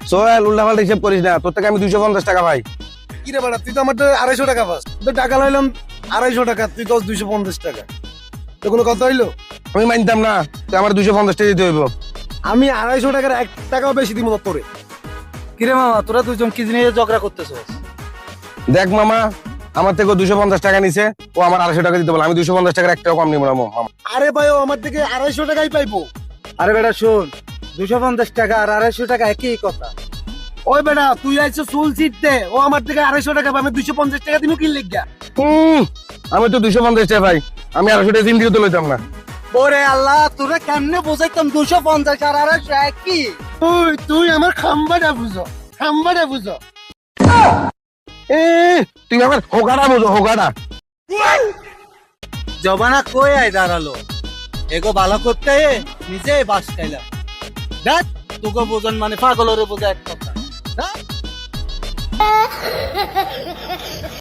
সোহেল উল্টাপাল্টা হিসেব করিস না, তোর থেকে আমি 250 টাকা ভাই। কি রে বেটা, তুই তো আমার 250 টাকা পাস, তো টাকা লাইলাম 250 টাকা, তুই তো 250 টাকা, তো কোনো কথা হইলো? আমি মানতাম না, তুই আমার 250 টাকা দিতে হইব। আমি 250 টাকার 1 টাকাও বেশি দিব না তোরে। কিরে মামা, তোরা দুজন কি জিনিস ঝগড়া করতেছস? দেখ মামা, আমার থেকে 250 টাকা নিছে, ও আমার 250 টাকা দিতে বলে, আমি 250 টাকার 1 টাকা কম নিব না মামা। আরে ভাই, ও আমার থেকে 250 টাকাই পাইবো। আরে বেটা শোন, 250 টাকা আর 250 টাকা একই কথা। ওই বেটা, তুই আইছো চুল ছিটতে, ও আমার থেকে 250 টাকা পাবে, 250 টাকা দিমু কি লিখা? আমি তো 250 টাকা ভাই, আমি 250 টাকা জিন্দিগি তো লইতাম না। ওরে আল্লাহ, তোরা কেমনে বোঝাইতাম 250 আর 250 একই? তুই আমার খাম্বাটা বুঝো, খাম্বাটা বুঝো। তুই আমার হোগাটা বুঝো, হোগাটা। জবানা কই আয় দাঁড়ালো, এগো ভালো করতে নিজে বাস খাইলাম। দেখ তোকে বোঝান মানে পাগলের বোঝা এক কথা।